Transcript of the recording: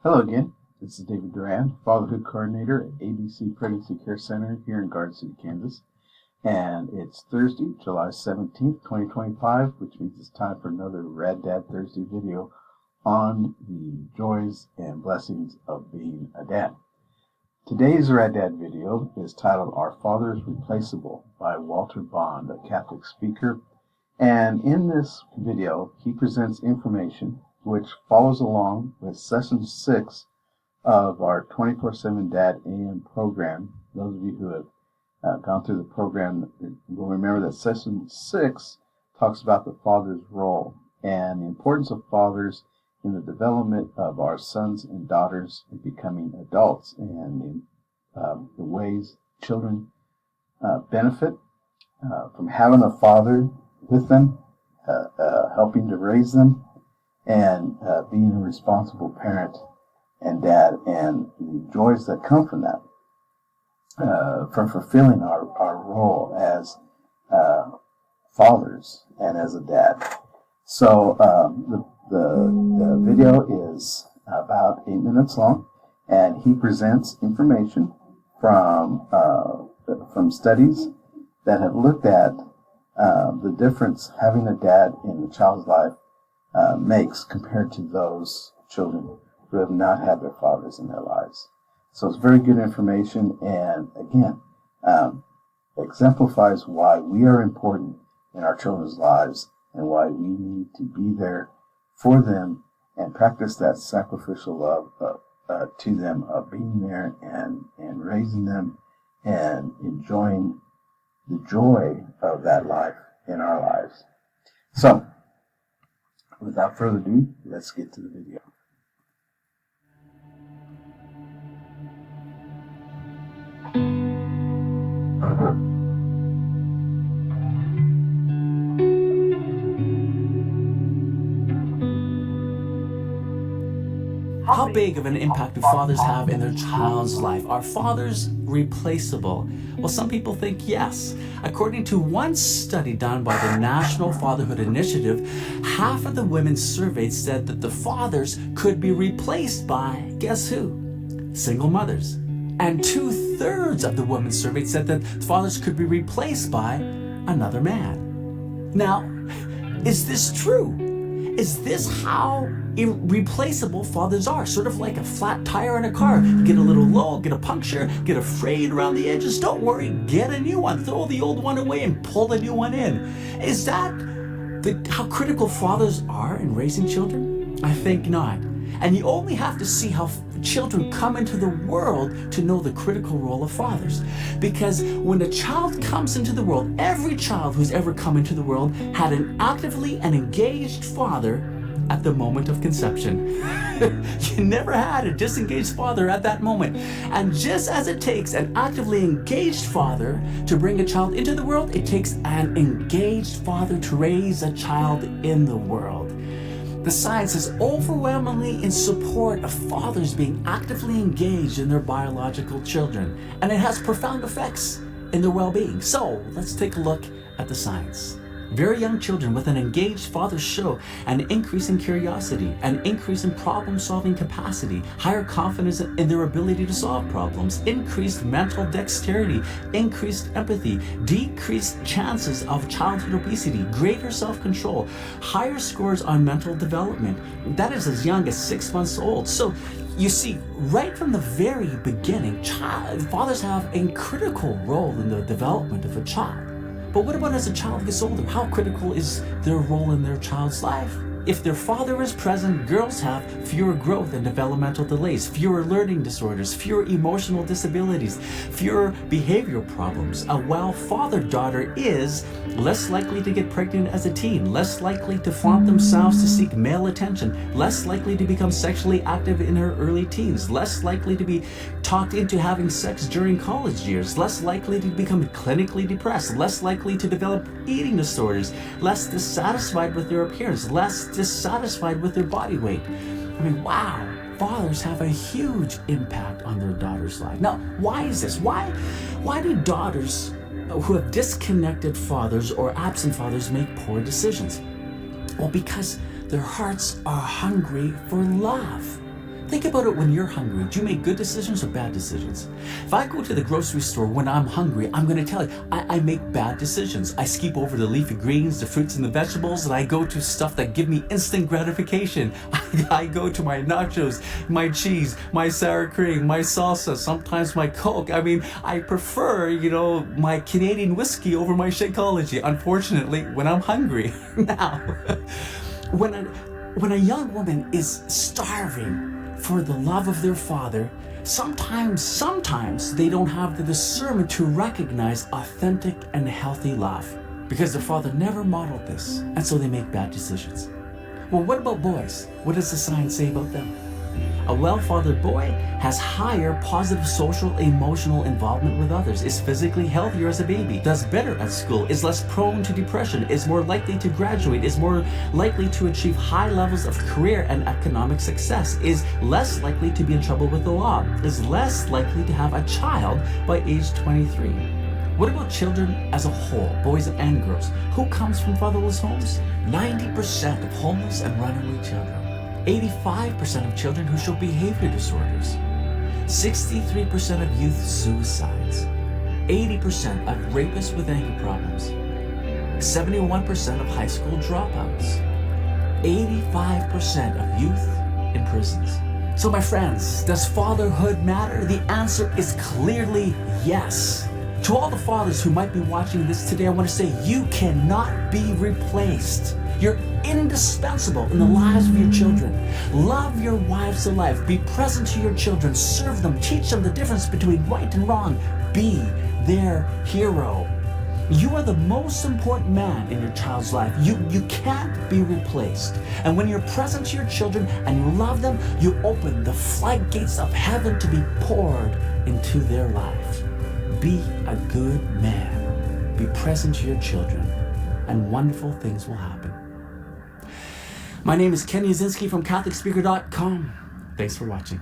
Hello again. This is David Duran, Fatherhood Coordinator at ABC Pregnancy Care Center here in Garden City, Kansas. And it's Thursday, July 17th, 2025, which means it's time for another Rad Dad Thursday video on the joys and blessings of being a dad. Today's Rad Dad video is titled Our Father is Replaceable by Walter Bond, a Catholic speaker. And in this video, he presents information which follows along with Session 6 of our 24/7 Dad AM program. Those of you who have gone through the program will remember that Session 6 talks about the father's role and the importance of fathers in the development of our sons and daughters in becoming adults, and the ways children benefit from having a father with them, helping to raise them, and being a responsible parent and dad, and the joys that come from that, from fulfilling our role as fathers and as a dad. So the video is about 8 minutes long, and he presents information from studies that have looked at the difference having a dad in a child's life makes compared to those children who have not had their fathers in their lives. So it's very good information, and again, exemplifies why we are important in our children's lives and why we need to be there for them and practice that sacrificial love to them, of being there and raising them and enjoying the joy of that life in our lives. So, without further ado, let's get to the video. How big of an impact do fathers have in their child's life? Are fathers replaceable? Well, some people think yes. According to one study done by the National Fatherhood Initiative, half of the women surveyed said that the fathers could be replaced by, guess who? Single mothers. And 2/3 of the women surveyed said that fathers could be replaced by another man. Now, is this true? Is this how irreplaceable fathers are? Sort of like a flat tire in a car. You get a little low, get a puncture, get a frayed around the edges. Don't worry, get a new one. Throw the old one away and pull the new one in. Is that how critical fathers are in raising children? I think not. And you only have to see how children come into the world to know the critical role of fathers. Because when a child comes into the world, every child who's ever come into the world had an actively and engaged father at the moment of conception. You never had a disengaged father at that moment. And just as it takes an actively engaged father to bring a child into the world, it takes an engaged father to raise a child in the world. The science is overwhelmingly in support of fathers being actively engaged in their biological children, and it has profound effects in their well-being. So let's take a look at the science. Very young children with an engaged father show an increase in curiosity, an increase in problem-solving capacity, higher confidence in their ability to solve problems, increased mental dexterity, increased empathy, decreased chances of childhood obesity, greater self-control, higher scores on mental development. That is as young as 6 months old. So you see, right from the very beginning, fathers have a critical role in the development of a child. But what about as a child gets older? How critical is their role in their child's life? If their father is present, girls have fewer growth and developmental delays, fewer learning disorders, fewer emotional disabilities, fewer behavioral problems. While father-daughter is less likely to get pregnant as a teen, less likely to flaunt themselves to seek male attention, less likely to become sexually active in her early teens, less likely to be talked into having sex during college years, less likely to become clinically depressed, less likely to develop eating disorders, less dissatisfied with their appearance, less dissatisfied with their body weight. I mean, wow, fathers have a huge impact on their daughter's life. Now, why is this? Why do daughters who have disconnected fathers or absent fathers make poor decisions? Well, because their hearts are hungry for love. Think about it when you're hungry. Do you make good decisions or bad decisions? If I go to the grocery store when I'm hungry, I'm going to tell you, I make bad decisions. I skip over the leafy greens, the fruits and the vegetables, and I go to stuff that give me instant gratification. I go to my nachos, my cheese, my sour cream, my salsa, sometimes my Coke. I mean, I prefer, my Canadian whiskey over my Shakeology, unfortunately, when I'm hungry. Now, when a young woman is starving for the love of their father, sometimes they don't have the discernment to recognize authentic and healthy love because their father never modeled this, and so they make bad decisions. Well, what about boys? What does the science say about them? A well-fathered boy has higher positive social, emotional involvement with others, is physically healthier as a baby, does better at school, is less prone to depression, is more likely to graduate, is more likely to achieve high levels of career and economic success, is less likely to be in trouble with the law, is less likely to have a child by age 23. What about children as a whole, boys and girls? Who comes from fatherless homes? 90% of homeless and runaway children. 85% of children who show behavior disorders, 63% of youth suicides, 80% of rapists with anger problems, 71% of high school dropouts, 85% of youth in prisons. So my friends, does fatherhood matter? The answer is clearly yes. To all the fathers who might be watching this today, I want to say you cannot be replaced. You're indispensable in the lives of your children. Love your wives to life. Be present to your children. Serve them. Teach them the difference between right and wrong. Be their hero. You are the most important man in your child's life. You can't be replaced. And when you're present to your children and you love them, you open the floodgates of heaven to be poured into their lives. Be a good man. Be present to your children, and wonderful things will happen. My name is Ken Yazinski from CatholicSpeaker.com. Thanks for watching.